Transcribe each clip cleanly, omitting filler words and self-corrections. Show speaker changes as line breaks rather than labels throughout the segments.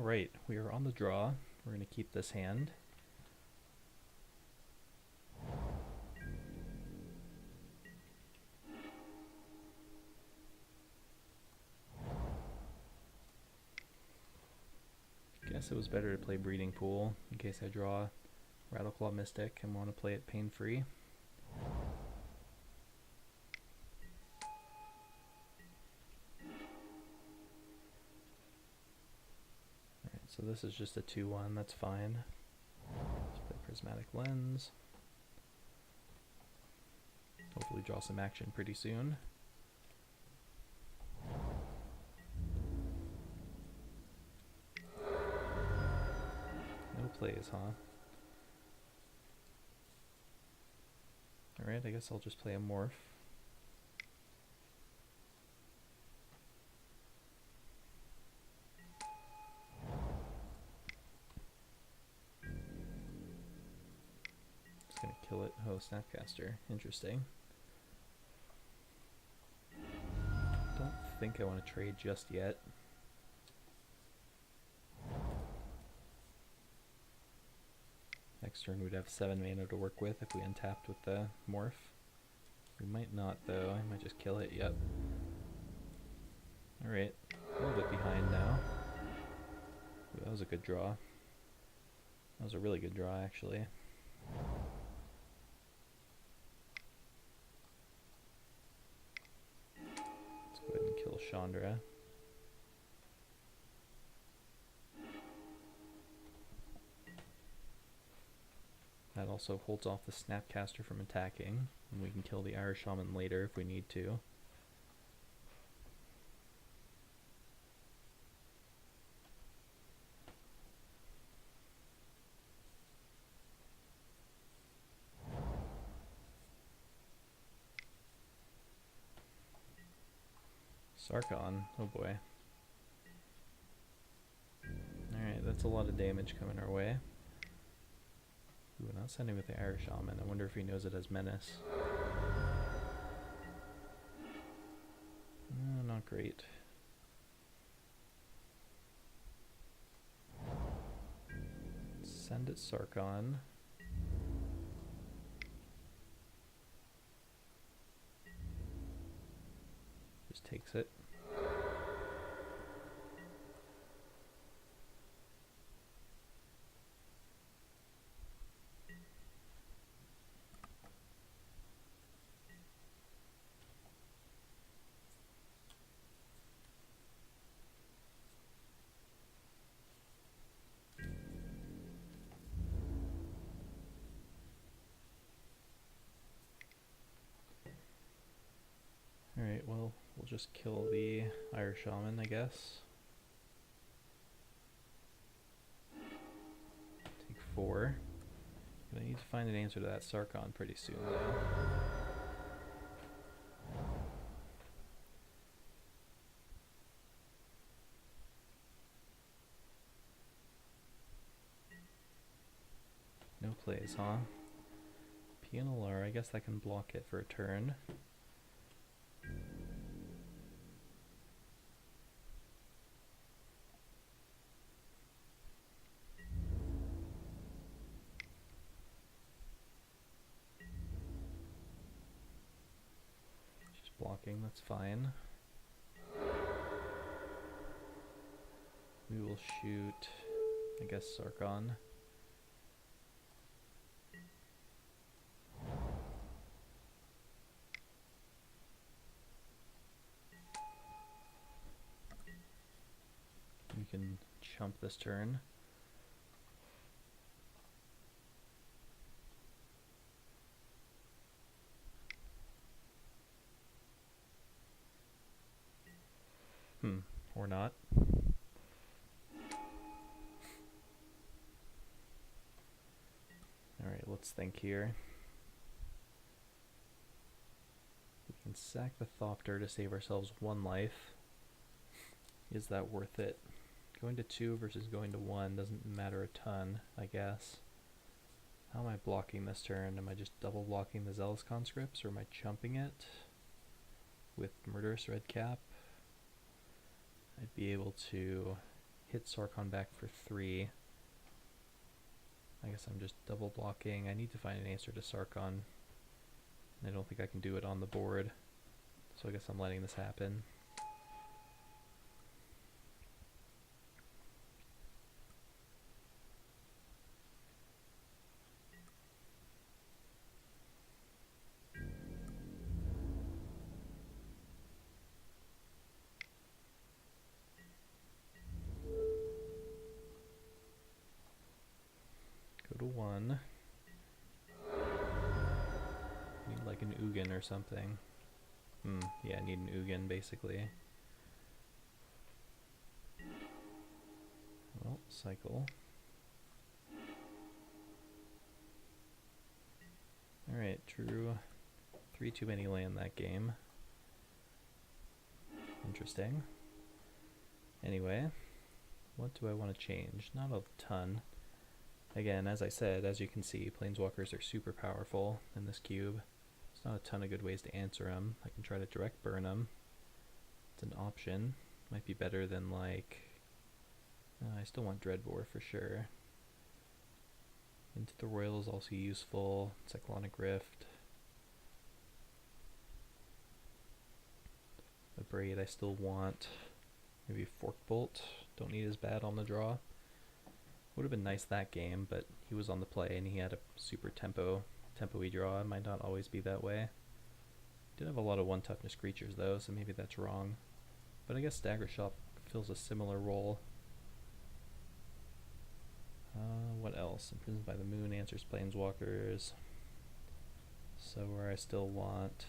Alright, we are on the draw. We're going to keep this hand. Guess it was better to play Breeding Pool in case I draw Rattleclaw Mystic and want to play it pain-free. Alright, so this is just a 2-1, that's fine. Let's play Prismatic Lens. Hopefully draw some action pretty soon. No plays, huh? Alright, I guess I'll just play a Morph. Just gonna kill it. Oh, Snapcaster. Interesting. Don't think I want to trade just yet. Next turn we'd have 7 mana to work with if we untapped with the Morph. We might not though, I might just kill it, yep. Alright, a little bit behind now. Ooh, that was a good draw. That was a really good draw actually. Let's go ahead and kill Chandra. That also holds off the Snapcaster from attacking, and we can kill the Irish Shaman later if we need to. Sarkhan, oh boy. Alright, that's a lot of damage coming our way. Ooh, not sending with the Irish Shaman. I wonder if he knows it as Menace. No, not great. Send it Sarkhan. Just takes it. Alright, well, we'll just kill the Irish Shaman, I guess. Take 4. I need to find an answer to that Sarkhan pretty soon, though. No plays, huh? PNLR, I guess I can block it for a turn. Just blocking, that's fine. We will shoot, I guess, Sarkhan. We can chump this turn. Or not. Alright, let's think here. We can sack the Thopter to save ourselves 1 life. Is that worth it? Going to 2 versus going to 1 doesn't matter a ton, I guess. How am I blocking this turn? Am I just double blocking the Zealous Conscripts, or am I chumping it with Murderous Redcap? I'd be able to hit Sarkhan back for 3. I guess I'm just double blocking. I need to find an answer to Sarkhan. I don't think I can do it on the board, so I guess I'm letting this happen. Go to 1. Need like an Ugin or something. Yeah, I need an Ugin basically. Well, cycle. Alright, drew 3 too many land that game. Interesting. Anyway, what do I want to change? Not a ton. Again, as I said, as you can see, Planeswalkers are super powerful in this cube. There's not a ton of good ways to answer them. I can try to direct burn them. It's an option. Might be better than like... I still want Dreadbore for sure. Into the Royal is also useful. Cyclonic Rift. The Braid I still want. Maybe Forked Bolt. Don't need as bad on the draw. Would have been nice that game, but he was on the play and he had a super tempo-y draw. It might not always be that way. Did have a lot of 1 toughness creatures though, so maybe that's wrong. But I guess Stagger Shot fills a similar role. What else? Imprisoned by the Moon answers Planeswalkers. So where I still want...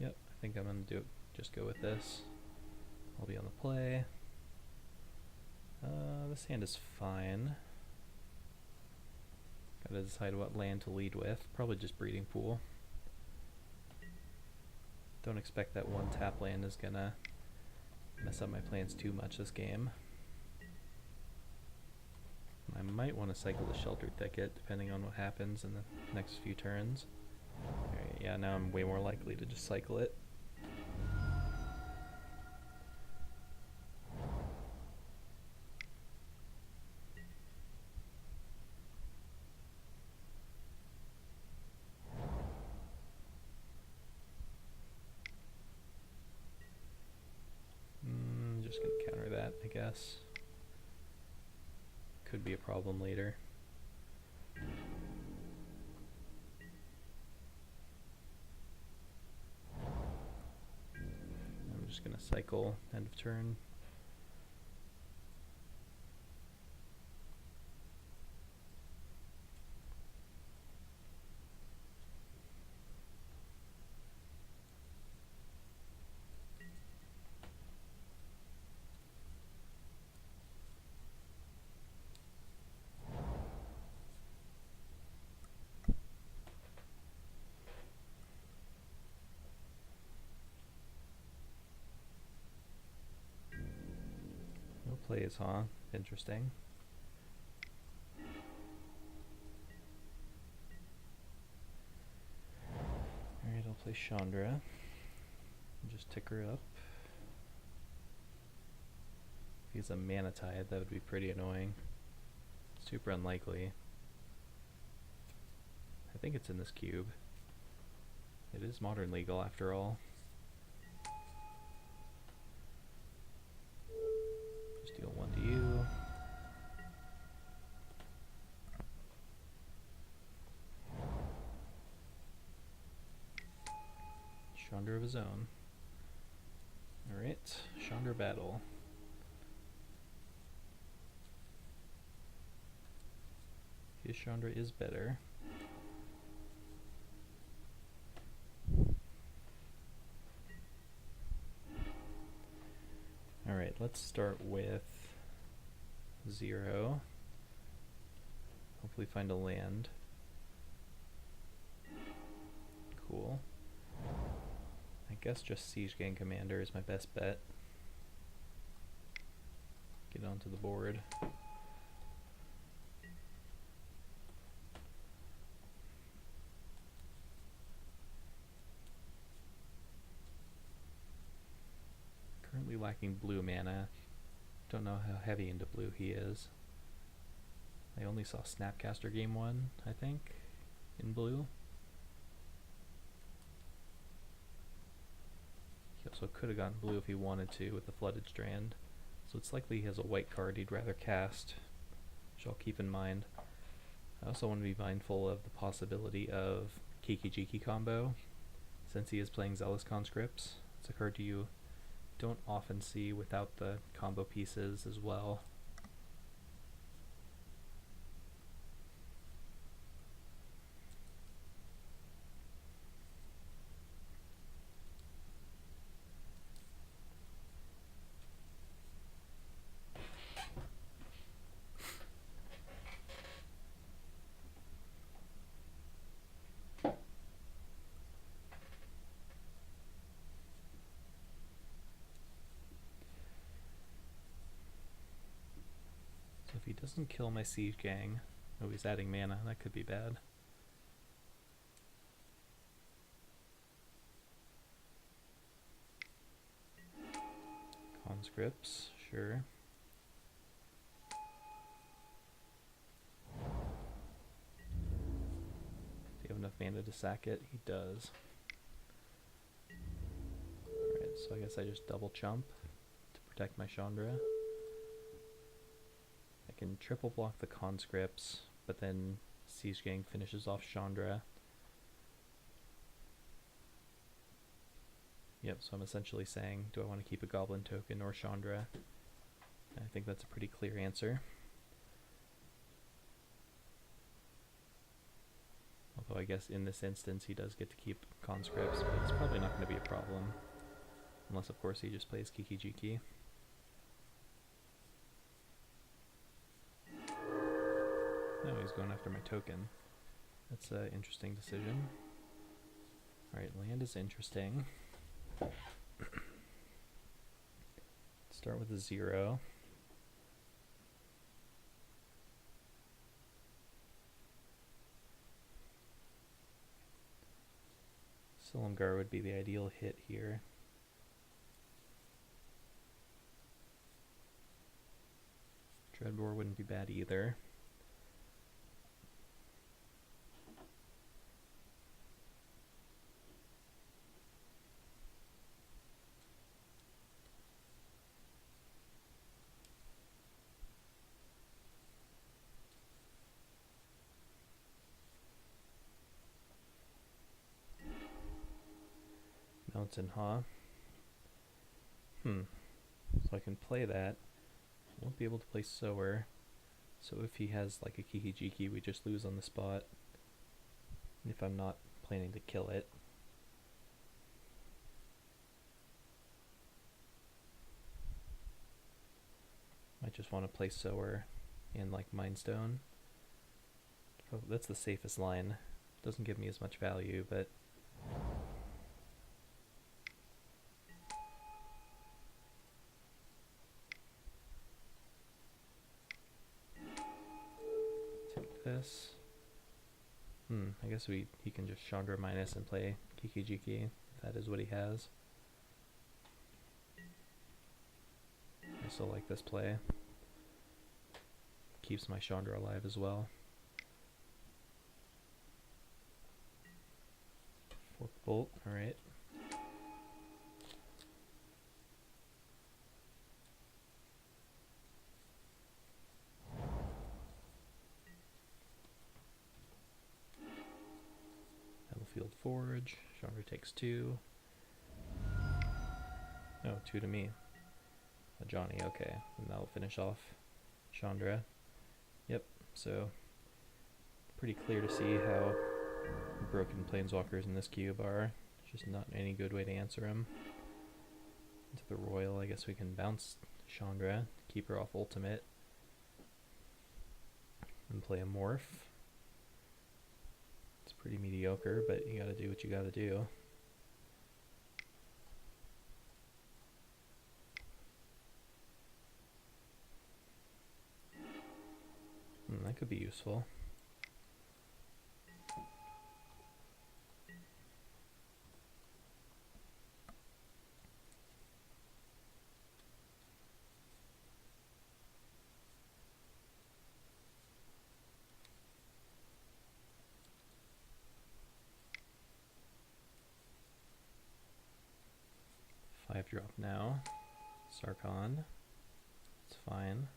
Yep, I think I'm going to just go with this. I'll be on the play. This hand is fine. Gotta decide what land to lead with. Probably just Breeding Pool. Don't expect that 1 tap land is gonna mess up my plans too much this game. I might want to cycle the Sheltered Thicket depending on what happens in the next few turns. Alright, yeah, now I'm way more likely to just cycle it. Just gonna counter that, I guess. Could be a problem later. I'm just gonna cycle end of turn. No plays, huh? Interesting. Alright, I'll play Chandra. Just tick her up. If he's a Mana Tide, that would be pretty annoying. Super unlikely. I think it's in this cube. It is Modern Legal after all. Just deal 1 to you. Chandra of his own. Alright, Chandra battle. His Chandra is better. Alright, let's start with 0. Hopefully find a land. Cool. I guess just Siege Gang Commander is my best bet. Get onto the board. Currently lacking blue mana. Don't know how heavy into blue he is. I only saw Snapcaster Game 1, I think, in blue. He also could have gotten blue if he wanted to with the Flooded Strand. So it's likely he has a white card he'd rather cast, which I'll keep in mind. I also want to be mindful of the possibility of Kiki-Jiki combo, since he is playing Zealous Conscripts. It's a card you don't often see without the combo pieces as well. So if he doesn't kill my Siege Gang, oh, he's adding mana, that could be bad. Conscripts, sure. Does he have enough mana to sack it? He does. Alright, so I guess I just double chump to protect my Chandra. I can triple block the conscripts, but then Siege Gang finishes off Chandra. Yep, so I'm essentially saying, do I want to keep a Goblin token or Chandra? I think that's a pretty clear answer. Although I guess in this instance he does get to keep conscripts, but it's probably not going to be a problem. Unless of course he just plays Kiki-Jiki. No, he's going after my token. That's an interesting decision. Alright, land is interesting. Start with a 0. Silumgar would be the ideal hit here. Dreadbore wouldn't be bad either. Mountain Haw. So I can play that. Won't be able to play Sower. So if he has like a Kiki-Jiki, we just lose on the spot. If I'm not planning to kill it. I just want to play Sower and like Mindstone. Oh, that's the safest line. Doesn't give me as much value, but take this. I guess he can just Chandra minus and play Kiki-Jiki, if that is what he has. I still like this play. Keeps my Chandra alive as well. Fork Bolt, alright. Battlefield Forge, Chandra takes 2. Oh, 2 to me. Johnny, okay. And that'll finish off Chandra. Yep, so pretty clear to see how broken Planeswalkers in this cube are. Just not any good way to answer them. Into the Royal, I guess we can bounce Chandra, keep her off ultimate, and play a Morph. It's pretty mediocre, but you gotta do what you gotta do. That could be useful. 5-drop now. Sarkhan. It's fine.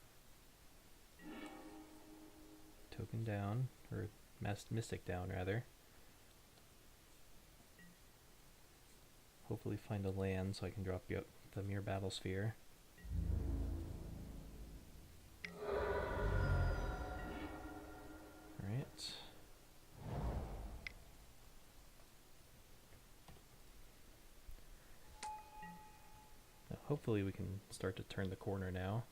Token down, or Mystic down rather. Hopefully find a land so I can drop the Mere Battlesphere. Alright. Now hopefully we can start to turn the corner now.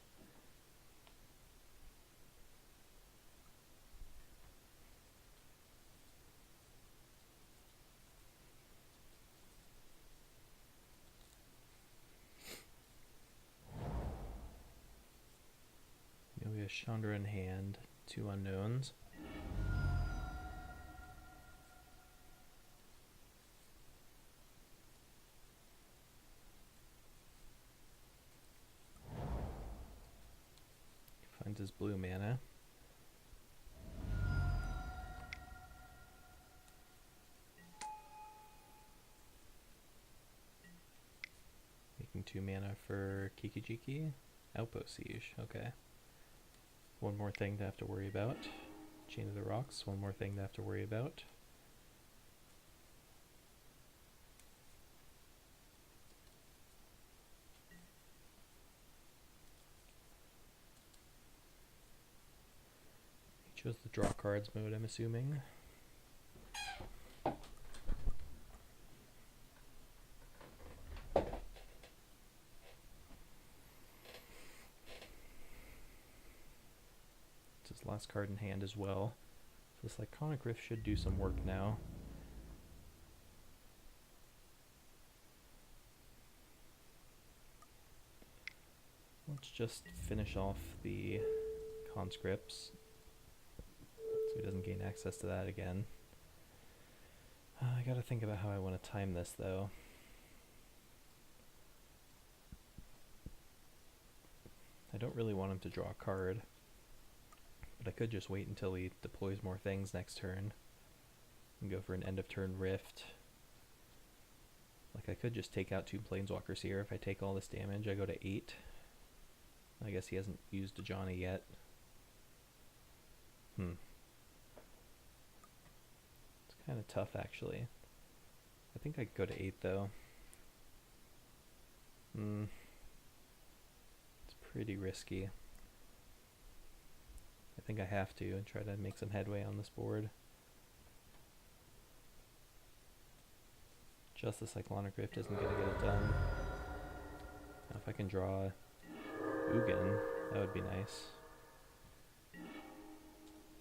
We have Chandra in hand, 2 unknowns. Finds his blue mana. Making 2 mana for Kiki-Jiki. Outpost Siege, okay. One more thing to have to worry about. Chain of the Rocks, one more thing to have to worry about. He chose the draw cards mode, I'm assuming. Last card in hand as well. So this Iconic Rift should do some work now. Let's just finish off the conscripts so he doesn't gain access to that again. I gotta think about how I want to time this though. I don't really want him to draw a card. But I could just wait until he deploys more things next turn and go for an end of turn Rift. Like I could just take out 2 Planeswalkers here. If I take all this damage, I go to 8. I guess he hasn't used a Johnny yet. It's kind of tough actually. I think I could go to 8 though. It's pretty risky. I think I have to and try to make some headway on this board. Just the Cyclonic Rift isn't going to get it done. Now if I can draw Ugin, that would be nice.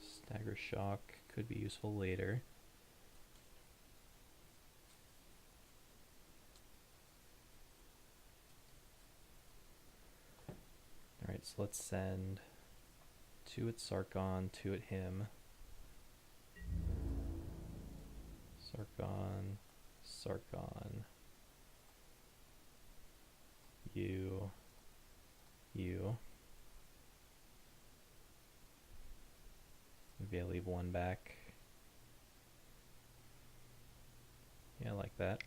Stagger Shock could be useful later. Alright, so let's send 2 at Sarkhan, 2 at him. Sarkhan, Sarkhan. You. Maybe I leave 1 back. Yeah, I like that.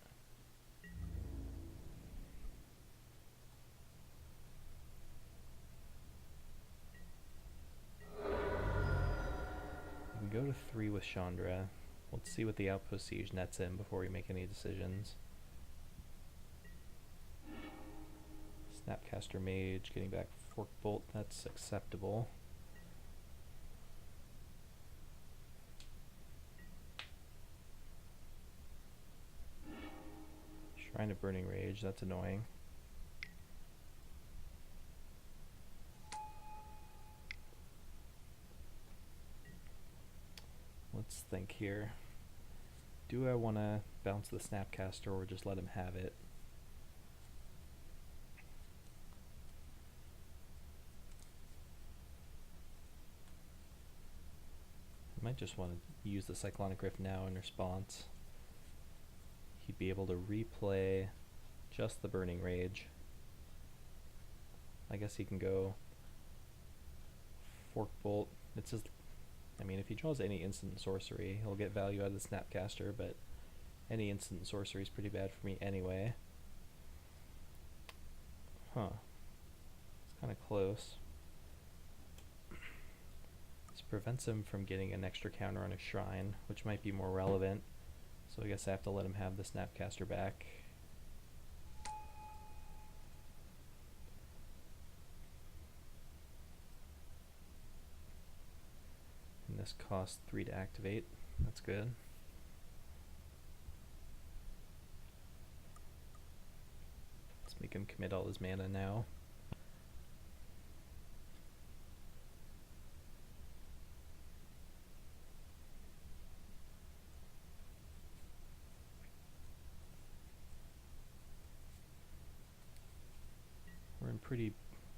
Go to 3 with Chandra. Let's see what the Outpost Siege nets in before we make any decisions. Snapcaster Mage, getting back Fork Bolt, that's acceptable. Shrine of Burning Rage, that's annoying. Let's think here. Do I want to bounce the Snapcaster or just let him have it? I might just want to use the Cyclonic Rift now in response. He'd be able to replay just the Burning Rage. I guess he can go Fork Bolt. It's just, I mean, if he draws any instant sorcery, he'll get value out of the Snapcaster, but any instant sorcery is pretty bad for me anyway. Huh. It's kind of close. This prevents him from getting an extra counter on his shrine, which might be more relevant. So I guess I have to let him have the Snapcaster back. And this costs 3 to activate. That's good. Let's make him commit all his mana now. We're in pretty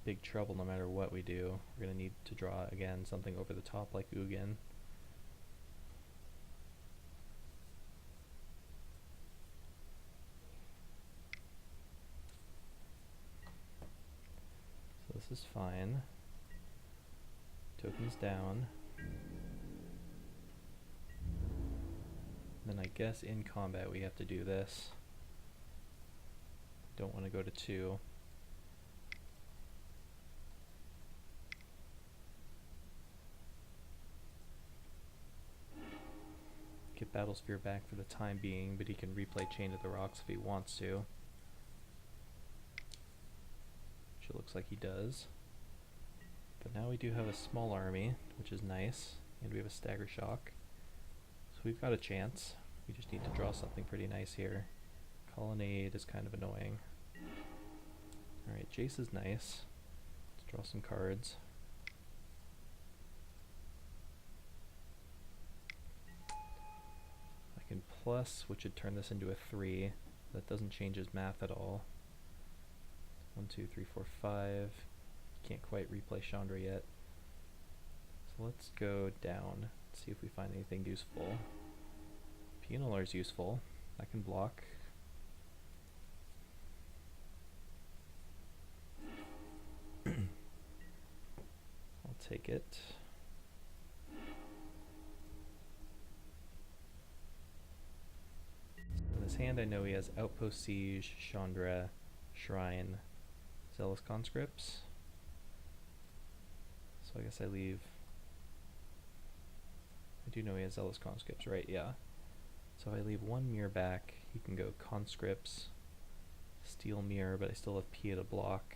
big trouble no matter what we do. We're going to need to draw, again, something over the top like Ugin. So this is fine. Tokens down. Then I guess in combat we have to do this. Don't want to go to 2. Get Battlesphere back for the time being, but he can replay Chain of the Rocks if he wants to. Which it looks like he does. But now we do have a small army, which is nice, and we have a Stagger Shock. So we've got a chance. We just need to draw something pretty nice here. Colonnade is kind of annoying. Alright, Jace is nice. Let's draw some cards. I can plus, which would turn this into a 3. That doesn't change his math at all. 1, 2, 3, 4, 5. Can't quite replay Chandra yet. So let's go down, see if we find anything useful. Pioneer is useful. I can block. I'll take it. So in his hand I know he has Outpost Siege, Chandra, Shrine, Zealous Conscripts. So I guess I leave... I do know he has Zealous Conscripts, right? Yeah. So if I leave 1 mirror back, he can go Conscripts, Steel Mirror, but I still have Pia to block.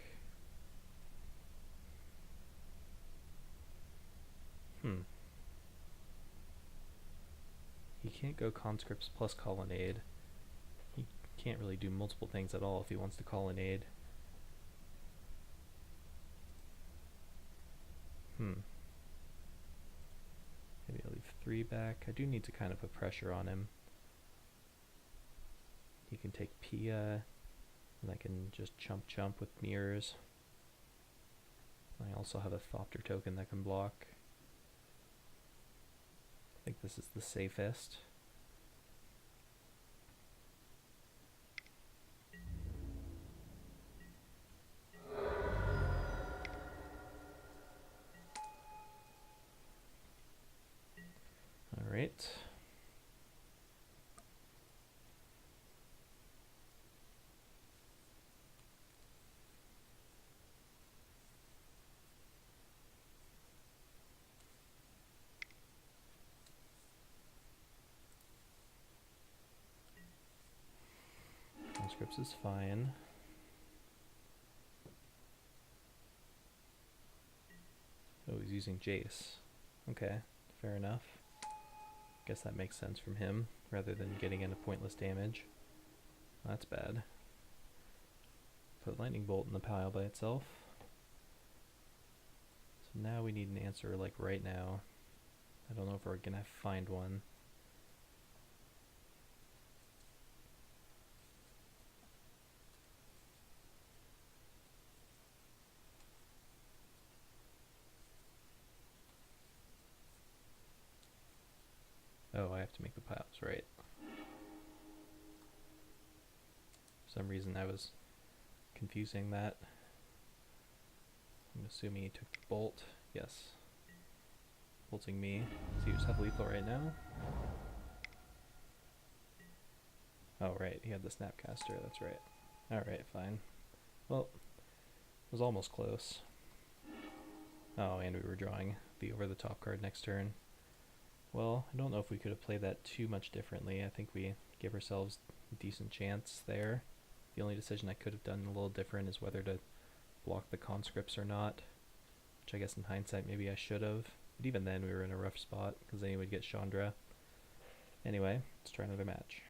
He can't go Conscripts plus Colonnade. He can't really do multiple things at all if he wants to Colonnade. Maybe I'll leave 3 back. I do need to kind of put pressure on him. He can take Pia, and I can just chump with mirrors. I also have a Thopter token that can block. I think this is the safest. Alright. Conscripts is fine. Oh, he's using Jace. Okay, fair enough. Guess that makes sense from him, rather than getting into pointless damage. That's bad. Put Lightning Bolt in the pile by itself. So now we need an answer, like, right now. I don't know if we're gonna find one. Oh, I have to make the piles, right. For some reason I was confusing that. I'm assuming he took the bolt. Yes. Bolting me. So you just have lethal right now? Oh, right. He had the Snapcaster. That's right. Alright, fine. Well, was almost close. Oh, and we were drawing the over-the-top card next turn. Well, I don't know if we could have played that too much differently. I think we gave ourselves a decent chance there. The only decision I could have done a little different is whether to block the conscripts or not, which I guess in hindsight maybe I should have. But even then we were in a rough spot, because then he would get Chandra. Anyway, let's try another match.